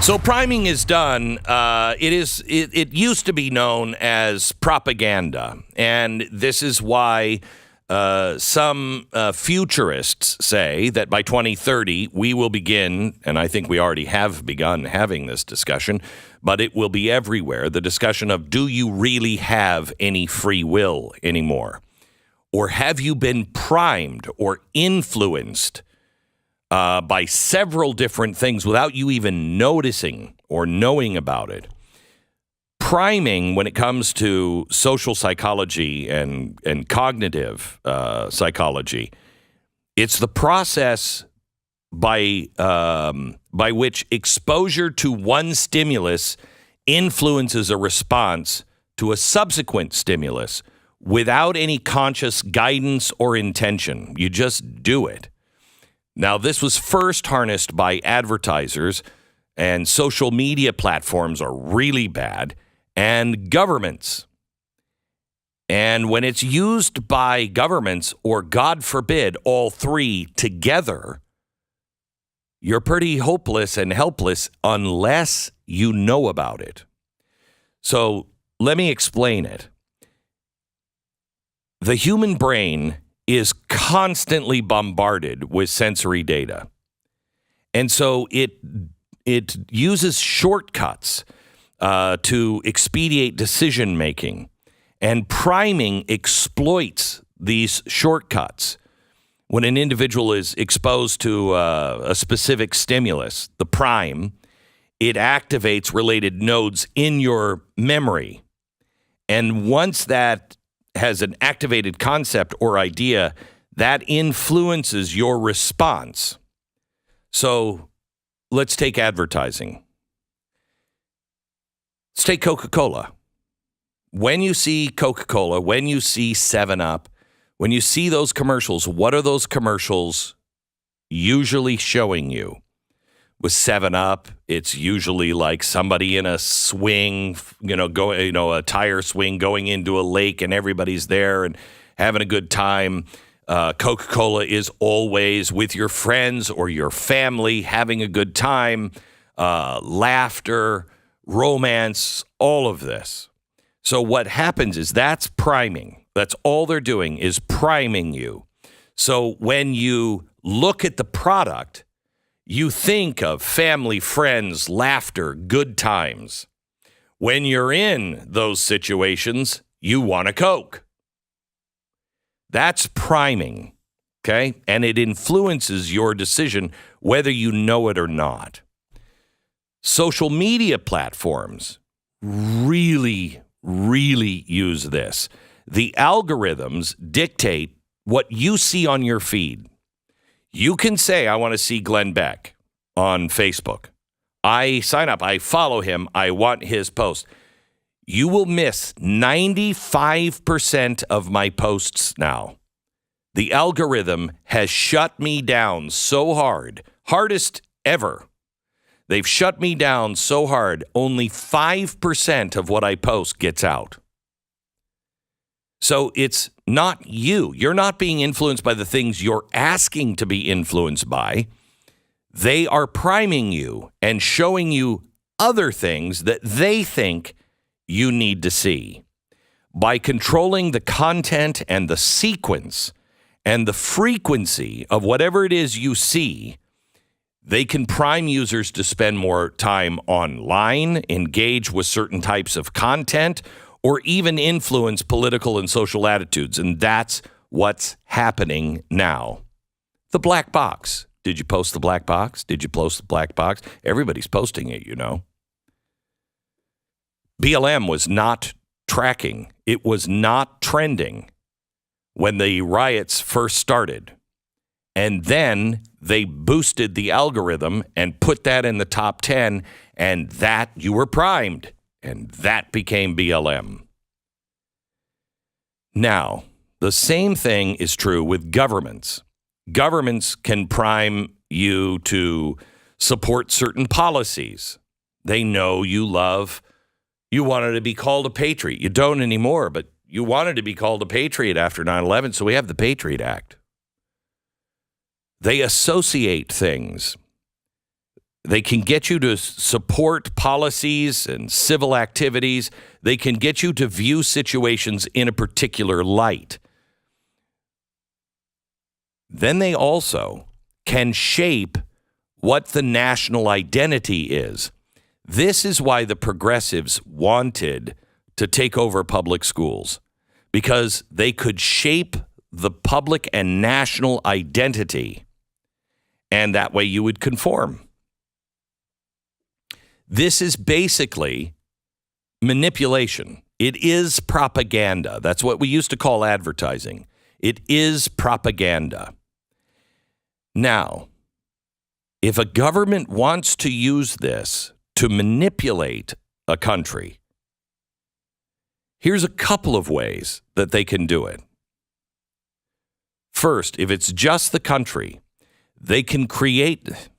So priming is done. It used to be known as propaganda, and this is why some futurists say that by 2030 we will begin, and I think we already have begun having this discussion, but it will be everywhere. The discussion of, do you really have any free will anymore, or have you been primed or influenced by several different things without you even noticing or knowing about it? Priming, when it comes to social psychology and cognitive psychology, it's the process by which exposure to one stimulus influences a response to a subsequent stimulus without any conscious guidance or intention. You just do it. Now, this was first harnessed by advertisers, and social media platforms are really bad, and governments. And when it's used by governments, or God forbid, all three together, you're pretty hopeless and helpless unless you know about it. So let me explain it. The human brain is constantly bombarded with sensory data. And so it uses shortcuts to expedite decision-making. And priming exploits these shortcuts. When an individual is exposed to a specific stimulus, the prime, it activates related nodes in your memory. And once that has an activated concept or idea, that influences your response. So let's take advertising. Let's take Coca-Cola. When you see Coca-Cola, when you see 7-Up, when you see those commercials, what are those commercials usually showing you? With 7-Up, it's usually like somebody in a swing, a tire swing going into a lake, and everybody's there and having a good time. Coca-Cola is always with your friends or your family having a good time, laughter, romance, all of this. So what happens is that's priming. That's all they're doing is priming you. So when you look at the product, you think of family, friends, laughter, good times. When you're in those situations, you want a Coke. That's priming, okay? And it influences your decision whether you know it or not. Social media platforms really use this. The algorithms dictate what you see on your feed. You can say, I want to see Glenn Beck on Facebook. I sign up. I follow him. I want his post. You will miss 95% of my posts now. The algorithm has shut me down so hard, hardest ever. They've shut me down so hard, only 5% of what I post gets out. So it's not you. You're not being influenced by the things you're asking to be influenced by. They are priming you and showing you other things that they think you need to see. By controlling the content and the sequence and the frequency of whatever it is you see, they can prime users to spend more time online, engage with certain types of content, or even influence political and social attitudes. And that's what's happening now. The black box. Did you post the black box? Did you post the black box? Everybody's posting it, you know. BLM was not tracking. It was not trending when the riots first started. And then they boosted the algorithm and put that in the top 10, and that you were primed. And that became BLM. Now, the same thing is true with governments. Governments can prime you to support certain policies. They know you wanted to be called a patriot. You don't anymore, but you wanted to be called a patriot after 9/11, so we have the Patriot Act. They associate things. They can get you to support policies and civil activities. They can get you to view situations in a particular light. Then they also can shape what the national identity is. This is why the progressives wanted to take over public schools, because they could shape the public and national identity, and that way you would conform. This is basically manipulation. It is propaganda. That's what we used to call advertising. It is propaganda. Now, if a government wants to use this to manipulate a country, here's a couple of ways that they can do it. First, if it's just the country, they can create,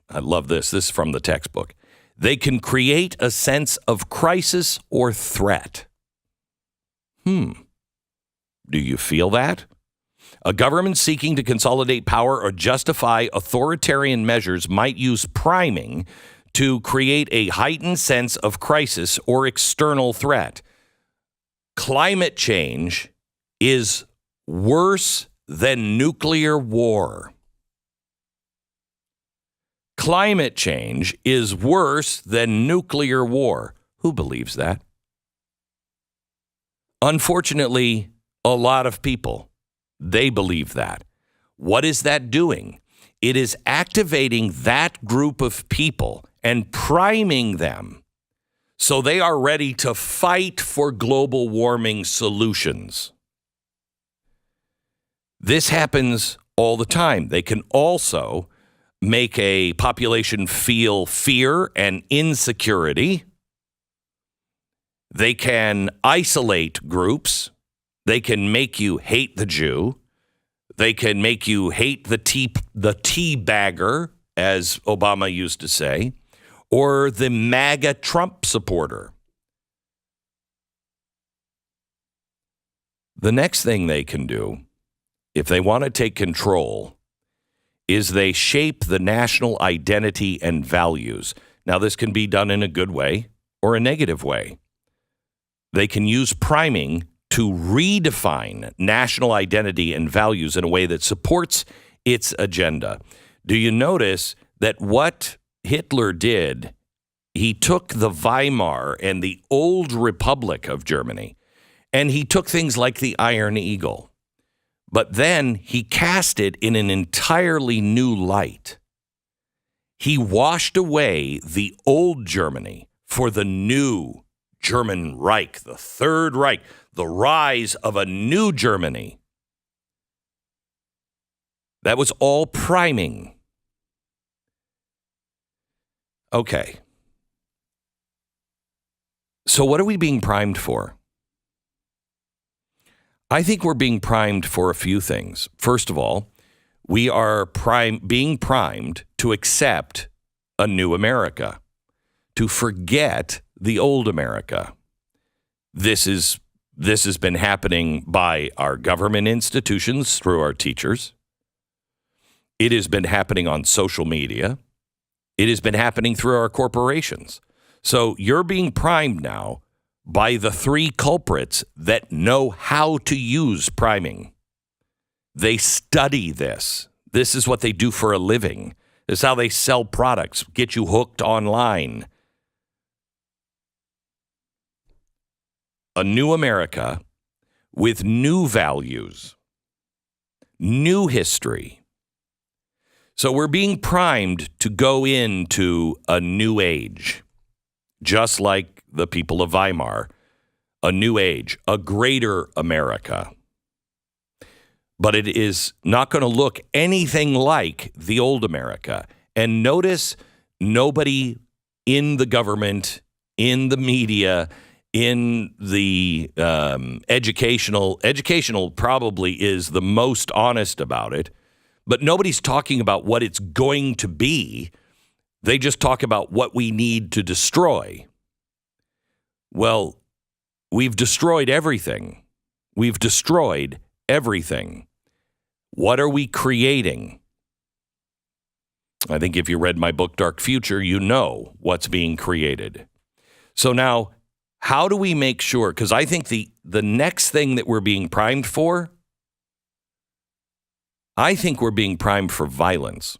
I love this, this is from the textbook, they can create a sense of crisis or threat. Do you feel that? A government seeking to consolidate power or justify authoritarian measures might use priming to create a heightened sense of crisis or external threat. Climate change is worse than nuclear war. Climate change is worse than nuclear war. Who believes that? Unfortunately, a lot of people, they believe that. What is that doing? It is activating that group of people and priming them so they are ready to fight for global warming solutions. This happens all the time. They can also make a population feel fear and insecurity. They can isolate groups. They can make you hate the Jew. They can make you hate the tea bagger, as Obama used to say, or the MAGA Trump supporter. The next thing they can do, if they want to take control, is they shape the national identity and values. Now, this can be done in a good way or a negative way. They can use priming to redefine national identity and values in a way that supports its agenda. Do you notice that what Hitler did, he took the Weimar and the old Republic of Germany, and he took things like the Iron Eagle, but then he cast it in an entirely new light. He washed away the old Germany for the new German Reich, the Third Reich, the rise of a new Germany. That was all priming. Okay. So what are we being primed for? I think we're being primed for a few things. First of all, we are being primed to accept a new America, to forget the old America. This has been happening by our government institutions through our teachers. It has been happening on social media. It has been happening through our corporations. So you're being primed now by the three culprits that know how to use priming. They study this. This is what they do for a living. This is how they sell products, get you hooked online. A new America with new values, new history. So we're being primed to go into a new age, just like the people of Weimar, a new age, a greater America. But it is not going to look anything like the old America. And notice nobody in the government, in the media, in the educational probably is the most honest about it, but nobody's talking about what it's going to be. They just talk about what we need to destroy. Well, we've destroyed everything. We've destroyed everything. What are we creating? I think if you read my book, Dark Future, you know what's being created. So now, how do we make sure? Because I think the next thing that we're being primed for, I think we're being primed for violence.